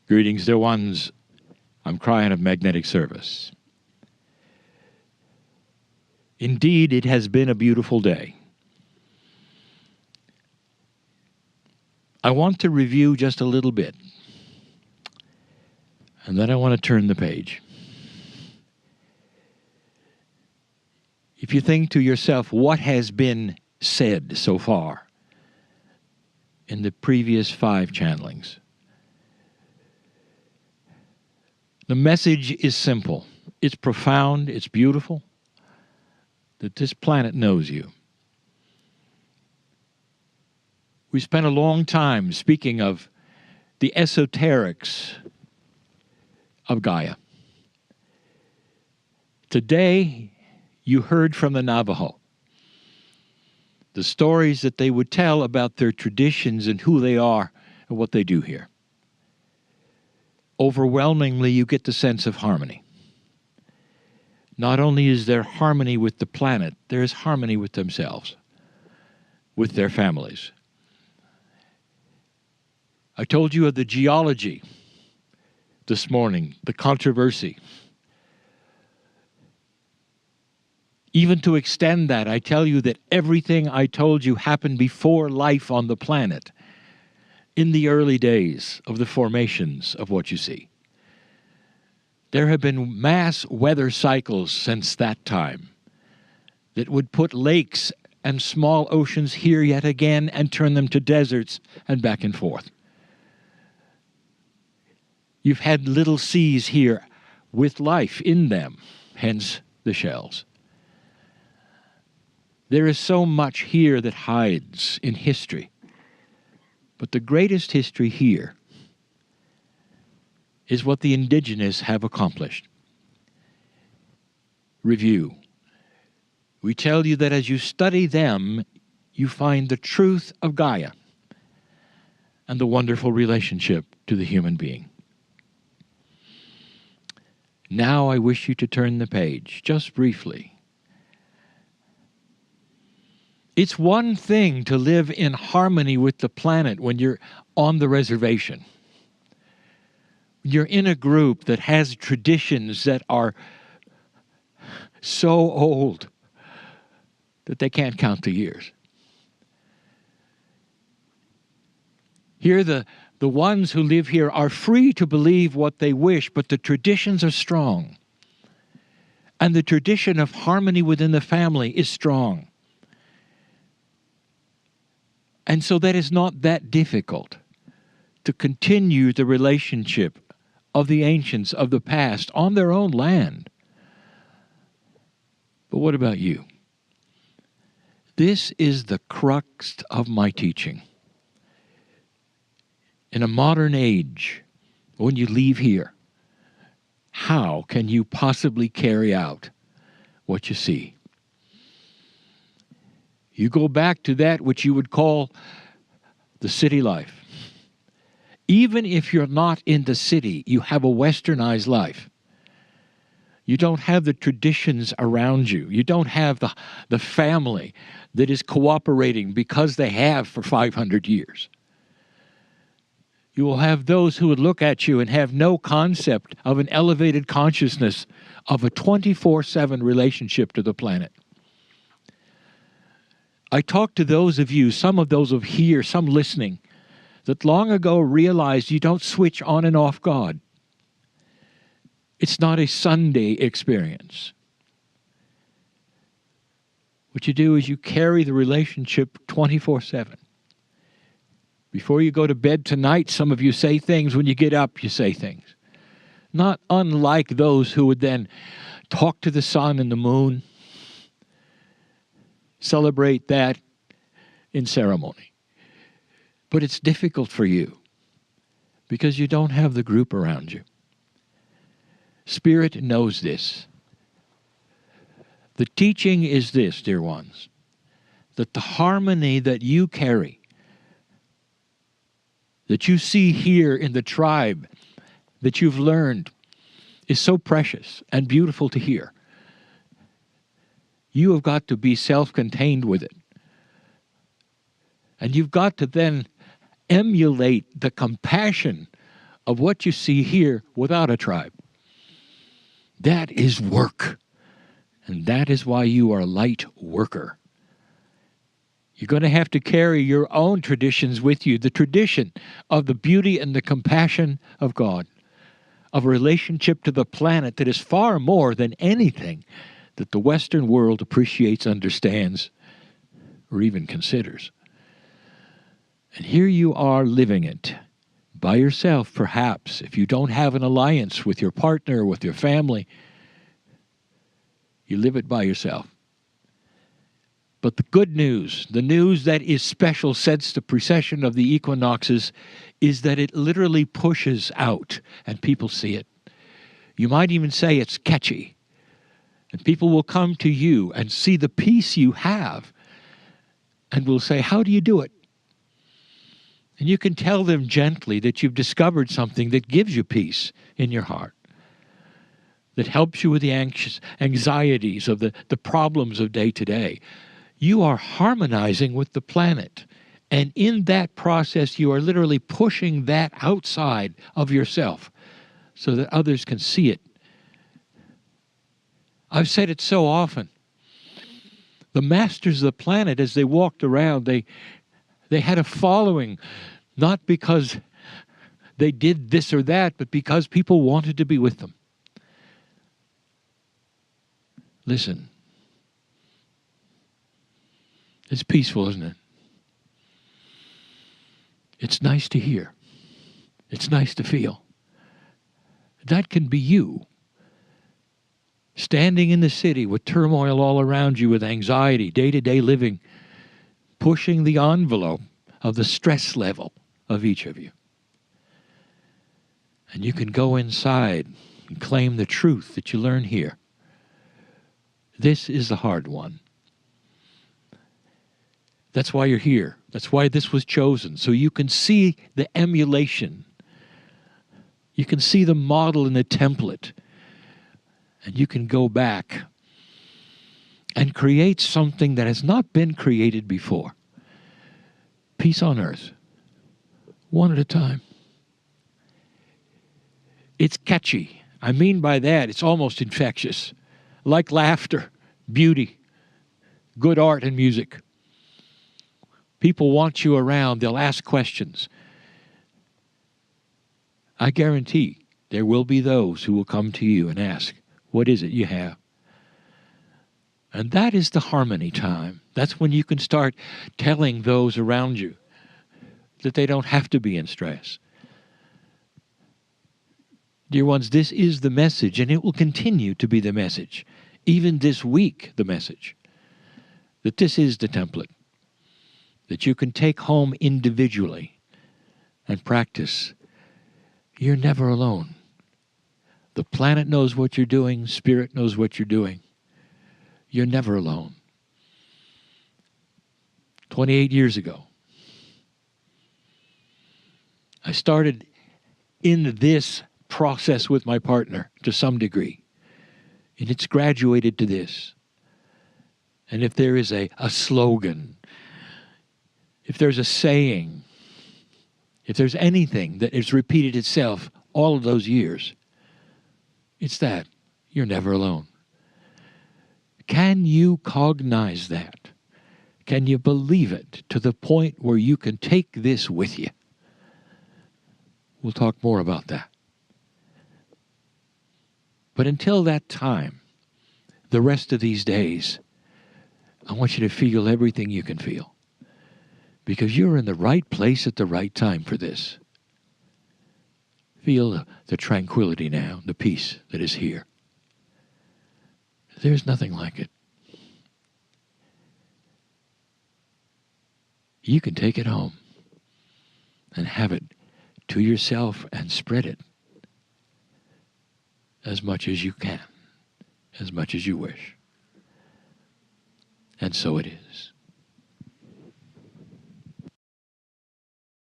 Greetings, dear ones. I'm Kryon of Magnetic Service. Indeed, it has been a beautiful day. I want to review just a little bit, and then I want to turn the page. If you think to yourself, what has been said so far in the previous 5 channelings? The message is simple. It's profound. It's beautiful. That this planet knows you. We spent a long time speaking of the esoterics of Gaia. Today, you heard from the Navajo the stories that they would tell about their traditions and who they are and what they do here. Overwhelmingly, you get the sense of harmony. Not only is there harmony with the planet, there is harmony with themselves, with their families. I told you of the geology this morning, the controversy. Even to extend that, I tell you that everything I told you happened before life on the planet, in the early days of the formations of what you see. There have been mass weather cycles since that time that would put lakes and small oceans here yet again and turn them to deserts and back and forth. You've had little seas here with life in them, hence the shells. There is so much here that hides in history. But the greatest history here is what the indigenous have accomplished. Review. We tell you that as you study them, you find the truth of Gaia and the wonderful relationship to the human being. Now I wish you to turn the page, just briefly. It's one thing to live in harmony with the planet when you're on the reservation. You're in a group that has traditions that are so old that they can't count the years. Here, the ones who live here are free to believe what they wish, but the traditions are strong. And the tradition of harmony within the family is strong. And so that is not that difficult to continue the relationship of the ancients of the past on their own land. But what about you? This is the crux of my teaching. In a modern age, when you leave here, how can you possibly carry out what you see? You go back to that which you would call the city life. Even if you're not in the city, you have a westernized life. You don't have the traditions around you. You don't have the family that is cooperating because they have for 500 years. You will have those who would look at you and have no concept of an elevated consciousness of a 24/7 relationship to the planet. I talk to those of you, some of those of here, some listening, that long ago realized you don't switch on and off God. It's not a Sunday experience. What you do is you carry the relationship 24/7. Before you go to bed tonight, some of you say things. When you get up, you say things. Not unlike those who would then talk to the sun and the moon, celebrate that in ceremony. But it's difficult for you because you don't have the group around you. Spirit knows this. The teaching is this, dear ones, that the harmony that you carry, that you see here in the tribe, that you've learned, is so precious and beautiful to hear. You have got to be self-contained with it. And you've got to then emulate the compassion of what you see here without a tribe. That is work. And that is why you are a light worker. You're going to have to carry your own traditions with you, the tradition of the beauty and the compassion of God, of a relationship to the planet that is far more than anything that the Western world appreciates, understands, or even considers. And here you are living it by yourself, perhaps, if you don't have an alliance with your partner or with your family. You live it by yourself. But the good news, the news that is special since the precession of the equinoxes, is that it literally pushes out and people see it. You might even say it's catchy. And people will come to you and see the peace you have and will say, how do you do it? And you can tell them gently that you've discovered something that gives you peace in your heart, that helps you with the anxieties of the problems of day to day. You are harmonizing with the planet. And in that process, you are literally pushing that outside of yourself so that others can see it. I've said it so often. The masters of the planet, as they walked around, they had a following, not because they did this or that, but because people wanted to be with them. Listen. It's peaceful, isn't it? It's nice to hear. It's nice to feel. That can be you. Standing in the city with turmoil all around you, with anxiety, day-to-day living, pushing the envelope of the stress level of each of you. And you can go inside and claim the truth that you learn here. This is the hard one. That's why you're here. That's why this was chosen, so you can see the emulation. You can see the model and the template. And you can go back and create something that has not been created before. Peace on earth, one at a time. It's catchy. I mean by that, it's almost infectious. Like laughter, beauty, good art and music. People want you around. They'll ask questions. I guarantee there will be those who will come to you and ask, what is it you have? And that is the harmony time. That's when you can start telling those around you that they don't have to be in stress. Dear ones, this is the message, and it will continue to be the message. Even this week, the message. That this is the template. That you can take home individually and practice. You're never alone. The planet knows what you're doing. Spirit knows what you're doing. You're never alone. 28 years ago, I started in this process with my partner to some degree. And it's graduated to this. And if there is a slogan, if there's a saying, if there's anything that has repeated itself all of those years, it's that you're never alone. Can you cognize that? Can you believe it to the point where you can take this with you? We'll talk more about that. But until that time, the rest of these days, I want you to feel everything you can feel. Because you're in the right place at the right time for this. Feel the tranquility now, the peace that is here. There's nothing like it. You can take it home and have it to yourself and spread it as much as you can, as much as you wish. And so it is.